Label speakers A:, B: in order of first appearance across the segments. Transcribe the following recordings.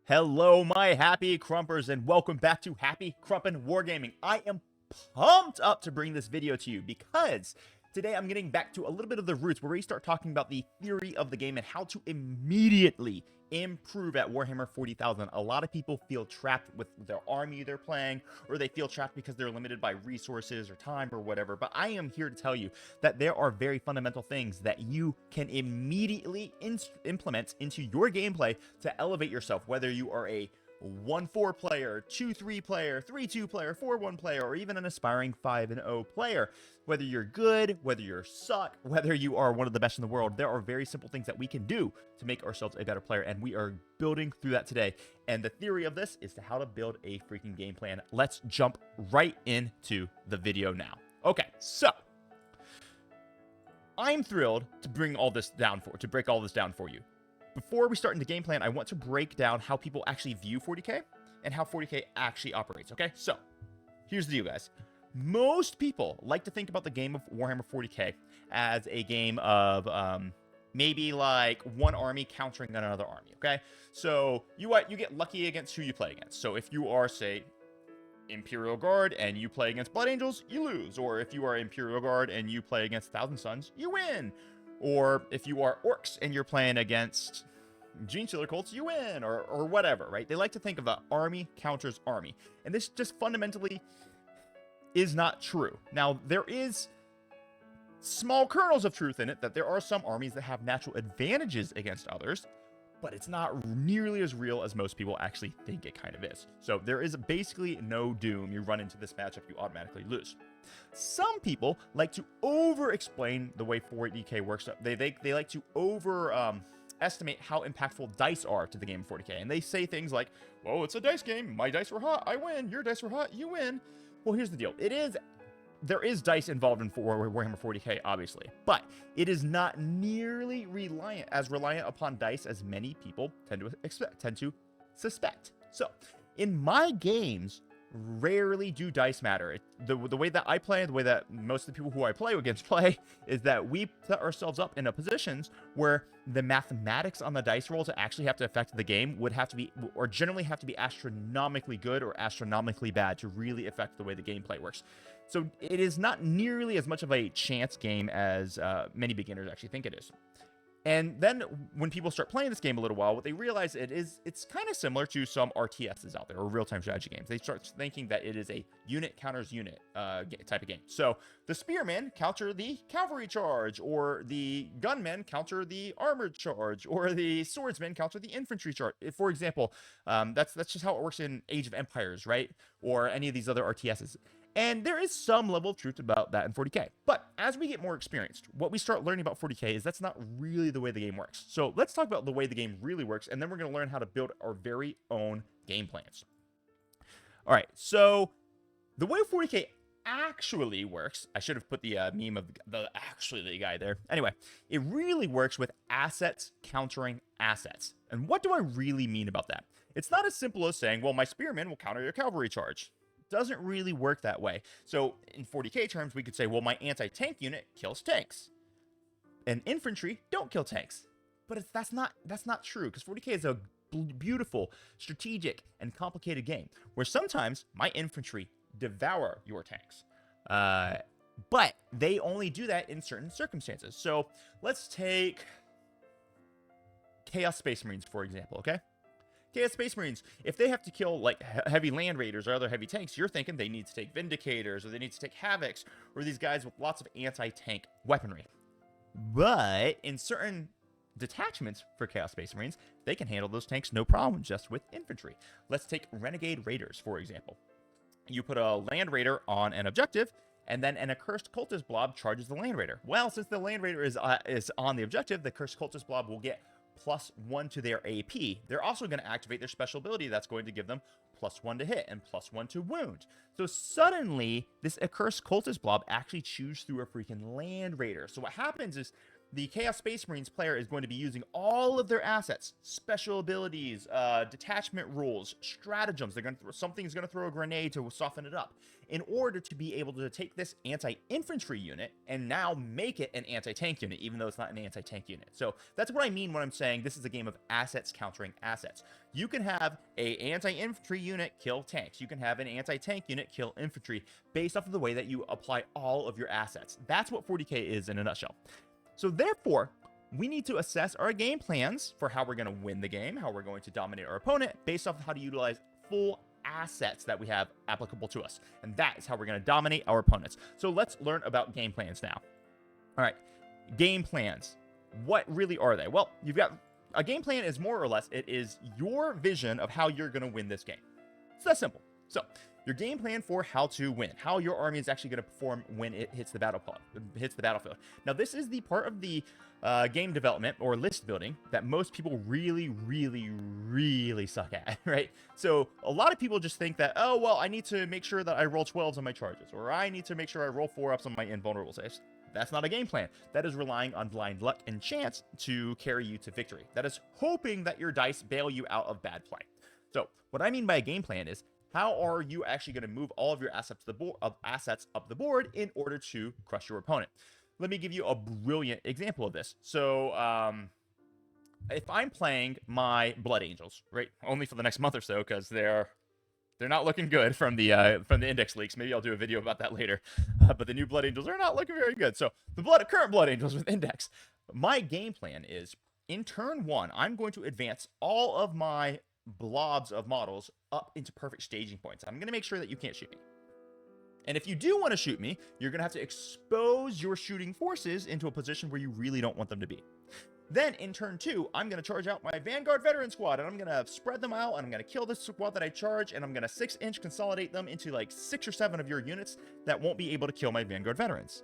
A: Hello, my happy crumpers, and welcome back to Happy Crumpin' Wargaming. I am pumped up to bring this video to you because today I'm getting back to a little bit of the roots where we start talking about the theory of the game and how to immediately improve at Warhammer 40,000. A lot of people feel trapped with their army they're playing, or they feel trapped because they're limited by resources or time or whatever. But I am here to tell you that there are very fundamental things that you can immediately implement into your gameplay to elevate yourself, whether you are a 1-4 player, 2-3 player, 3-2 player, 4-1 player, or even an aspiring 5-0 player. Whether you're good, whether you're suck, whether you are one of the best in the world, there are very simple things that we can do to make ourselves a better player, and we are building through that today. And the theory of this is to how to build a freaking game plan. Let's jump right into the video now. Okay, so I'm thrilled to break all this down for you. Before we start in the game plan, I want to break down how people actually view 40k and how 40k actually operates, okay? So, here's the deal, guys. Most people like to think about the game of Warhammer 40k as a game of maybe like one army countering another army, okay? So, you get lucky against who you play against. So, if you are, say, Imperial Guard and you play against Blood Angels, you lose. Or if you are Imperial Guard and you play against Thousand Suns, you win. Or if you are Orcs and you're playing against Gene Stealer Cults, you win, or whatever, right? They like to think of the army counters army. And this just fundamentally is not true. Now, there is small kernels of truth in it, that there are some armies that have natural advantages against others, but it's not nearly as real as most people actually think it kind of is. So there is basically no doom. You run into this matchup, you automatically lose. Some people like to over-explain the way 40k works. They like to estimate how impactful dice are to the game of 40k. And they say things like, well, it's a dice game. My dice were hot, I win. Your dice were hot, you win. Well, here's the deal. There is dice involved in Warhammer 40k, obviously, but it is not nearly reliant upon dice as many people tend to suspect. So, in my games, rarely do dice matter. The way that I play, the way that most of the people who I play against play, is that we put ourselves up in positions where the mathematics on the dice roll to actually have to affect the game would have to be, or generally have to be astronomically good or astronomically bad to really affect the way the gameplay works. So it is not nearly as much of a chance game as many beginners actually think it is. And then when people start playing this game a little while, what they realize it's kind of similar to some RTSs out there, or real-time strategy games. They start thinking that it is a unit counters unit type of game. So the spearmen counter the cavalry charge, or the gunmen counter the armored charge, or the swordsmen counter the infantry charge. For example, that's just how it works in Age of Empires, right? Or any of these other RTSs. And there is some level of truth about that in 40k. But as we get more experienced, what we start learning about 40k is that's not really the way the game works. So let's talk about the way the game really works, and then we're going to learn how to build our very own game plans. All right, so the way 40k actually works, I should have put the meme of the guy there. Anyway, it really works with assets countering assets. And what do I really mean about that? It's not as simple as saying, well, my spearmen will counter your cavalry charge. Doesn't really work that way. So in 40k terms, we could say, well, my anti-tank unit kills tanks, and infantry don't kill tanks. But that's not true, because 40k is a beautiful, strategic, and complicated game where sometimes my infantry devour your tanks. But they only do that in certain circumstances. So let's take Chaos Space Marines, for example, okay? Chaos Space Marines, if they have to kill like heavy land raiders or other heavy tanks, you're thinking they need to take Vindicators, or they need to take Havocs, or these guys with lots of anti-tank weaponry. But in certain detachments for Chaos Space Marines, they can handle those tanks no problem just with infantry. Let's take Renegade Raiders, for example. You put a land raider on an objective, and then an accursed cultist blob charges the land raider. Well, since the land raider is on the objective, the accursed cultist blob will get +1 to their AP. They're also going to activate their special ability that's going to give them +1 to hit and +1 to wound. So suddenly, this accursed cultist blob actually chews through a freaking land raider. So what happens is the Chaos Space Marines player is going to be using all of their assets, special abilities, detachment rules, stratagems. Something's going to throw a grenade to soften it up in order to be able to take this anti-infantry unit and now make it an anti-tank unit, even though it's not an anti-tank unit. So that's what I mean when I'm saying this is a game of assets countering assets. You can have an anti-infantry unit kill tanks. You can have an anti-tank unit kill infantry based off of the way that you apply all of your assets. That's what 40k is in a nutshell. So therefore, we need to assess our game plans for how we're going to win the game, how we're going to dominate our opponent, based off of how to utilize full assets that we have applicable to us. And that is how we're going to dominate our opponents. So let's learn about game plans now. All right, game plans. What really are they? Well, you've got a game plan is more or less, it is your vision of how you're going to win this game. It's that simple. So your game plan for how to win, how your army is actually going to perform when it hits the battlefield. Now, this is the part of the game development or list building that most people really, really, really suck at, right? So a lot of people just think that, oh, well, I need to make sure that I roll 12s on my charges, or I need to make sure I roll 4-ups on my invulnerable saves. That's not a game plan. That is relying on blind luck and chance to carry you to victory. That is hoping that your dice bail you out of bad play. So what I mean by a game plan is, how are you actually going to move all of your assets up the board in order to crush your opponent? Let me give you a brilliant example of this. So, if I'm playing my Blood Angels, right, only for the next month or so, because they're not looking good from the index leaks. Maybe I'll do a video about that later. But the new Blood Angels are not looking very good. So the current Blood Angels with index. My game plan is, in turn 1, I'm going to advance all of my blobs of models up into perfect staging points. I'm going to make sure that you can't shoot me. And if you do want to shoot me, you're going to have to expose your shooting forces into a position where you really don't want them to be. Then in turn 2, I'm going to charge out my Vanguard Veteran Squad, and I'm going to spread them out, and I'm going to kill this squad that I charge, and I'm going to 6-inch consolidate them into like 6 or 7 of your units that won't be able to kill my Vanguard Veterans.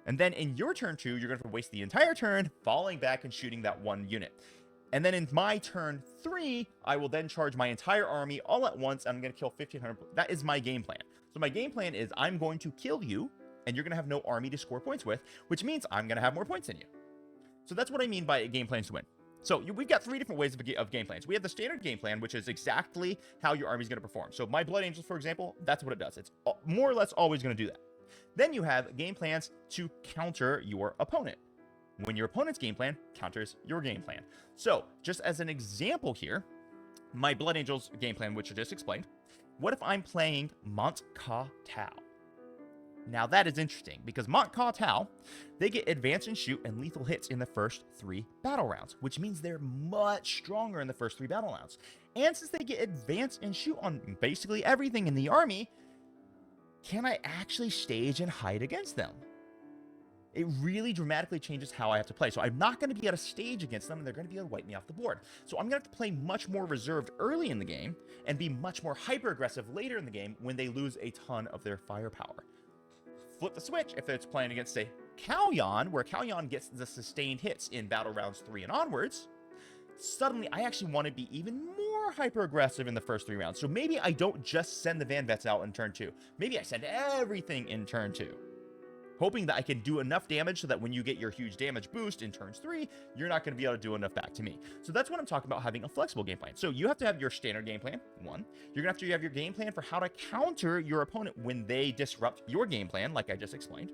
A: And then in your turn 2, you're going to waste the entire turn falling back and shooting that one unit. And then in my turn 3, I will then charge my entire army all at once, and I'm going to kill 1,500. That is my game plan. So my game plan is, I'm going to kill you, and you're going to have no army to score points with, which means I'm going to have more points than you. So that's what I mean by game plans to win. So we've got 3 different ways of game plans. We have the standard game plan, which is exactly how your army is going to perform. So my Blood Angels, for example, that's what it does. It's more or less always going to do that. Then you have game plans to counter your opponent, when your opponent's game plan counters your game plan. So just as an example here, my Blood Angels game plan, which I just explained, what if I'm playing Mont Ka Tau? Now that is interesting, because Mont Ka Tau, they get advance and shoot and lethal hits in the first 3 battle rounds, which means they're much stronger in the first 3 battle rounds. And since they get advance and shoot on basically everything in the army, can I actually stage and hide against them? It really dramatically changes how I have to play. So I'm not going to be able to stage against them, and they're going to be able to wipe me off the board. So I'm going to have to play much more reserved early in the game and be much more hyper-aggressive later in the game when they lose a ton of their firepower. Flip the switch if it's playing against, say, Kalyan, where Kalyan gets the sustained hits in battle rounds 3 and onwards. Suddenly, I actually want to be even more hyper-aggressive in the first 3 rounds. So maybe I don't just send the Van Vets out in turn 2. Maybe I send everything in turn 2. Hoping that I can do enough damage so that when you get your huge damage boost in turns 3, you're not going to be able to do enough back to me. So that's what I'm talking about, having a flexible game plan. So you have to have your standard game plan, 1. You're going to have your game plan for how to counter your opponent when they disrupt your game plan, like I just explained.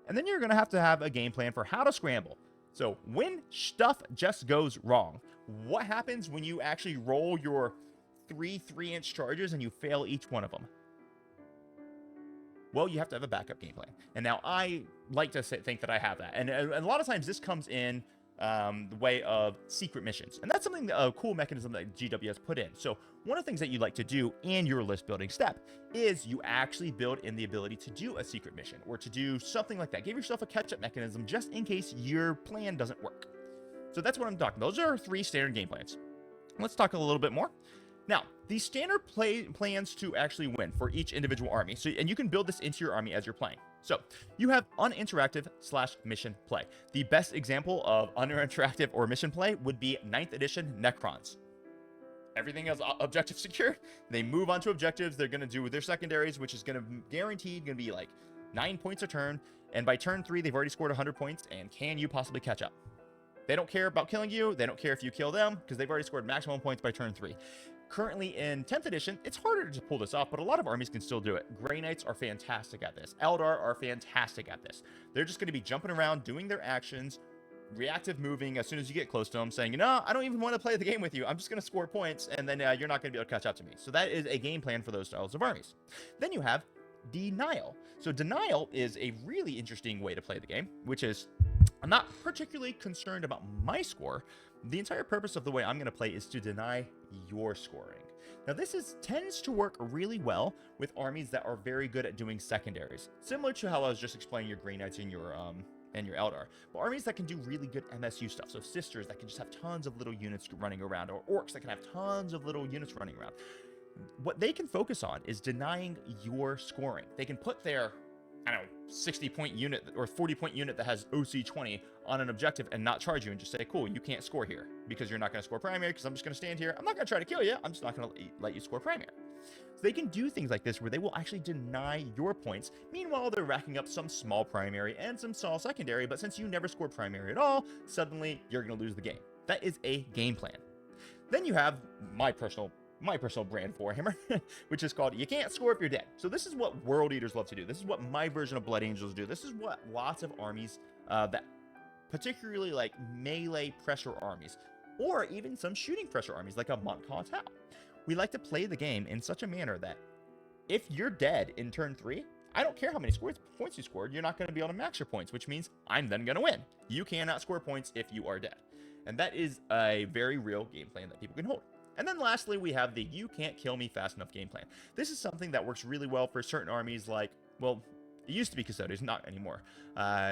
A: And then you're going to have a game plan for how to scramble. So when stuff just goes wrong, what happens when you actually roll your 3-inch charges and you fail each one of them? Well, you have to have a backup game plan. And now I like to think that I have that. And a lot of times this comes in the way of secret missions. And that's something, a cool mechanism that GW has put in. So one of the things that you'd like to do in your list building step is you actually build in the ability to do a secret mission or to do something like that. Give yourself a catch-up mechanism just in case your plan doesn't work. So that's what I'm talking about. Those are 3 standard game plans. Let's talk a little bit more. Now, these standard plans to actually win for each individual army. And you can build this into your army as you're playing. So you have uninteractive/mission play. The best example of uninteractive or mission play would be 9th edition Necrons. Everything is objective secure. They move on to objectives. They're going to do their secondaries, which is going to be like 9 points a turn. And by turn 3, they've already scored 100 points, and can you possibly catch up? They don't care about killing you. They don't care if you kill them, because they've already scored maximum points by turn 3. Currently in 10th edition, it's harder to pull this off, but a lot of armies can still do it. Grey Knights are fantastic at this. Eldar are fantastic at this. They're just going to be jumping around, doing their actions, reactive moving as soon as you get close to them, saying, you know, I don't even want to play the game with you. I'm just going to score points, and then you're not going to be able to catch up to me. So that is a game plan for those styles of armies. Then you have Denial. So Denial is a really interesting way to play the game, which is, I'm not particularly concerned about my score. The entire purpose of the way I'm going to play is to deny your scoring. Now, this tends to work really well with armies that are very good at doing secondaries, similar to how I was just explaining your Grey Knights and your Eldar. But armies that can do really good MSU stuff, so sisters that can just have tons of little units running around, or orcs that can have tons of little units running around. What they can focus on is denying your scoring. They can put their, I don't know, 60-point unit or 40-point unit that has OC 20 on an objective and not charge you and just say, cool, you can't score here because you're not going to score primary, because I'm just going to stand here. I'm not going to try to kill you. I'm just not going to let you score primary. So they can do things like this where they will actually deny your points. Meanwhile, they're racking up some small primary and some small secondary, but since you never scored primary at all, suddenly you're going to lose the game. That is a game plan. Then you have my personal brand for Warhammer, which is called You Can't Score If You're Dead. So this is what World Eaters love to do. This is what my version of Blood Angels do. This is what lots of armies, that particularly like melee pressure armies, or even some shooting pressure armies like a Montcalm Tau. We like to play the game in such a manner that if you're dead in turn 3, I don't care how many points you scored, you're not going to be able to max your points, which means I'm then going to win. You cannot score points if you are dead. And that is a very real game plan that people can hold. And then lastly, we have the You Can't Kill Me Fast Enough game plan. This is something that works really well for certain armies like, well, it used to be Custodians, not anymore.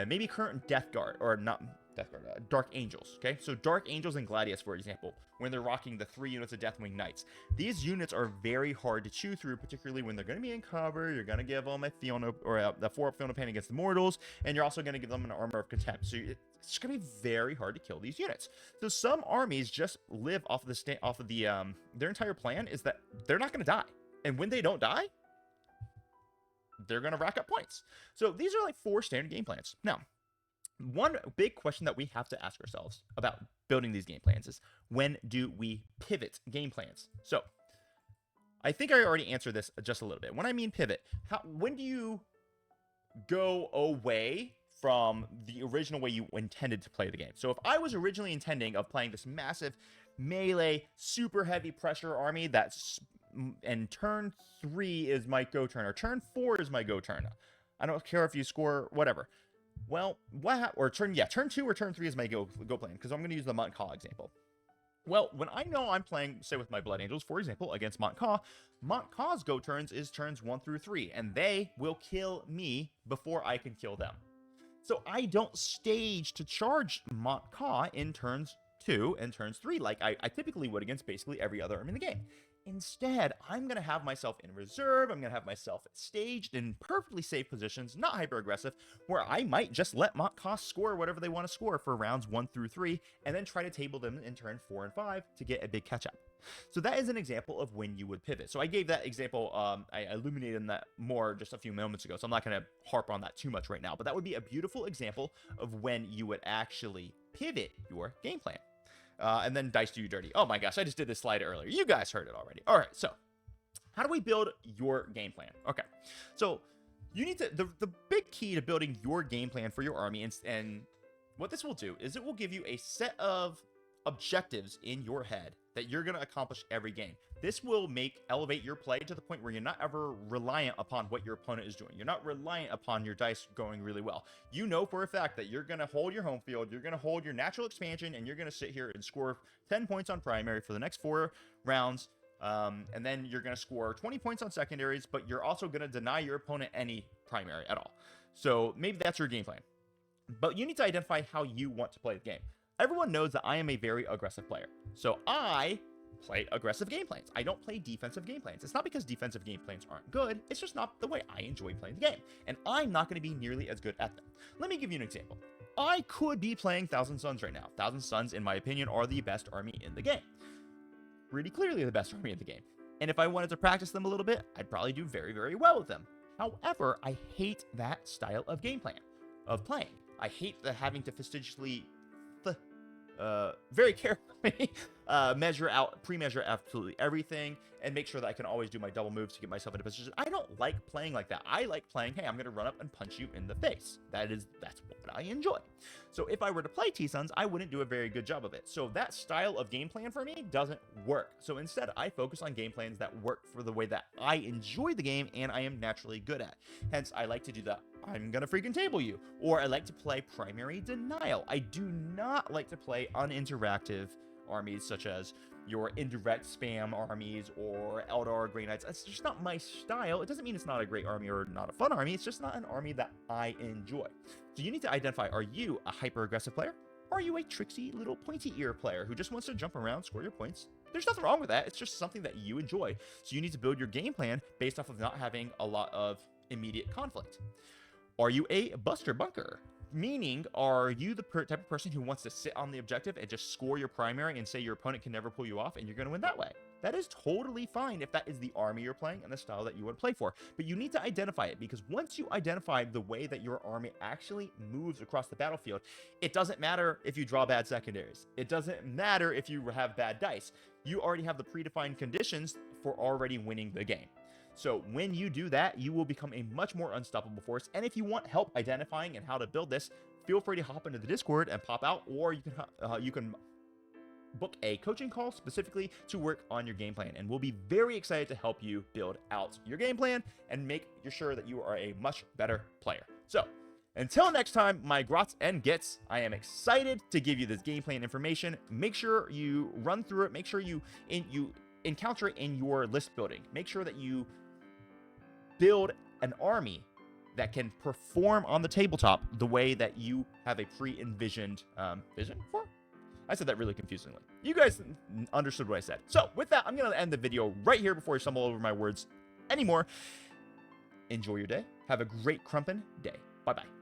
A: Maybe current Death Guard, or not Death Guard, Dark Angels, okay? So Dark Angels and Gladius, for example, when they're rocking the 3 units of Deathwing Knights. These units are very hard to chew through, particularly when they're going to be in cover. You're going to give them a Fiona, or the 4-up Fiona Pain against the Mortals, and you're also going to give them an Armor of Contempt. So it's going to be very hard to kill these units. So some armies just live off of their entire plan is that they're not going to die. And when they don't die, they're going to rack up points. So these are like 4 standard game plans. Now, one big question that we have to ask ourselves about building these game plans is, when do we pivot game plans? So I think I already answered this just a little bit. When I mean pivot, when do you go away from the original way you intended to play the game? So if I was originally intending of playing this massive melee, super heavy pressure army and turn 3 is my go turn, or turn 4 is my go turn. I don't care if you score whatever. Well, turn 2 or turn 3 is my go plan, because I'm going to use the Montcalm example. Well, when I know I'm playing, say with my Blood Angels, for example, against Montcalm, Montcalm's go turns is turns 1 through 3, and they will kill me before I can kill them. So I don't stage to charge Montcalm in turns 2 and turns 3 like I typically would against basically every other army in the game. Instead, I'm going to have myself in reserve. I'm going to have myself staged in perfectly safe positions, not hyper-aggressive, where I might just let Montcalm score whatever they want to score for rounds 1 through 3, and then try to table them in turn 4 and 5 to get a big catch-up. So that is an example of when you would pivot. So I gave that example, I illuminated that more just a few moments ago, so I'm not going to harp on that too much right now, but that would be a beautiful example of when you would actually pivot your game plan. And then dice do you dirty. Oh my gosh, I just did this slide earlier. You guys heard it already. All right, so how do we build your game plan? Okay, so you need to, the big key to building your game plan for your army, and what this will do is it will give you a set of objectives in your head that you're going to accomplish every game. This will elevate your play to the point where you're not ever reliant upon what your opponent is doing. You're not reliant upon your dice going really well. You know for a fact that you're going to hold your home field, you're going to hold your natural expansion, and you're going to sit here and score 10 points on primary for the next 4 rounds. And then you're going to score 20 points on secondaries, but you're also going to deny your opponent any primary at all. So maybe that's your game plan. But you need to identify how you want to play the game. Everyone knows that I am a very aggressive player. So I play aggressive game plans. I don't play defensive game plans. It's not because defensive game plans aren't good. It's just not the way I enjoy playing the game. And I'm not going to be nearly as good at them. Let me give you an example. I could be playing Thousand Suns right now. Thousand Suns, in my opinion, are the best army in the game. Pretty clearly the best army in the game. And if I wanted to practice them a little bit, I'd probably do very, very well with them. However, I hate that style of game plan. of playing. I hate the having to fastidiously, very carefully pre-measure absolutely everything, and make sure that I can always do my double moves to get myself into position. I don't like playing like that. I like playing, hey, I'm going to run up and punch you in the face. That's what I enjoy. So if I were to play T-Sons, I wouldn't do a very good job of it. So that style of game plan for me doesn't work. So instead, I focus on game plans that work for the way that I enjoy the game and I am naturally good at. Hence, I like to do the I'm gonna freaking table you, or I like to play primary denial. I do not like to play uninteractive armies such as your indirect spam armies or Eldar Grey Knights. That's just not my style. It doesn't mean it's not a great army or not a fun army. It's just not an army that I enjoy. So you need to identify, are you a hyper-aggressive player? Or are you a tricksy little pointy ear player who just wants to jump around, score your points? There's nothing wrong with that. It's just something that you enjoy. So you need to build your game plan based off of not having a lot of immediate conflict. Are you a buster bunker? Meaning, are you the type of person who wants to sit on the objective and just score your primary and say your opponent can never pull you off and you're going to win that way? That is totally fine if that is the army you're playing and the style that you want to play for. But you need to identify it, because once you identify the way that your army actually moves across the battlefield, it doesn't matter if you draw bad secondaries. It doesn't matter if you have bad dice. You already have the predefined conditions for already winning the game. So when you do that, you will become a much more unstoppable force. And if you want help identifying and how to build this, feel free to hop into the Discord and pop out, or you can book a coaching call specifically to work on your game plan. And we'll be very excited to help you build out your game plan and make sure that you are a much better player. So until next time, my grots and gits, I am excited to give you this game plan information. Make sure you run through it. Make sure you encounter it in your list building. Make sure that you build an army that can perform on the tabletop the way that you have a pre-envisioned vision for. I said that really confusingly. You guys understood what I said. So with that, I'm going to end the video right here before I stumble over my words anymore. Enjoy your day. Have a great crumpin' day. Bye-bye.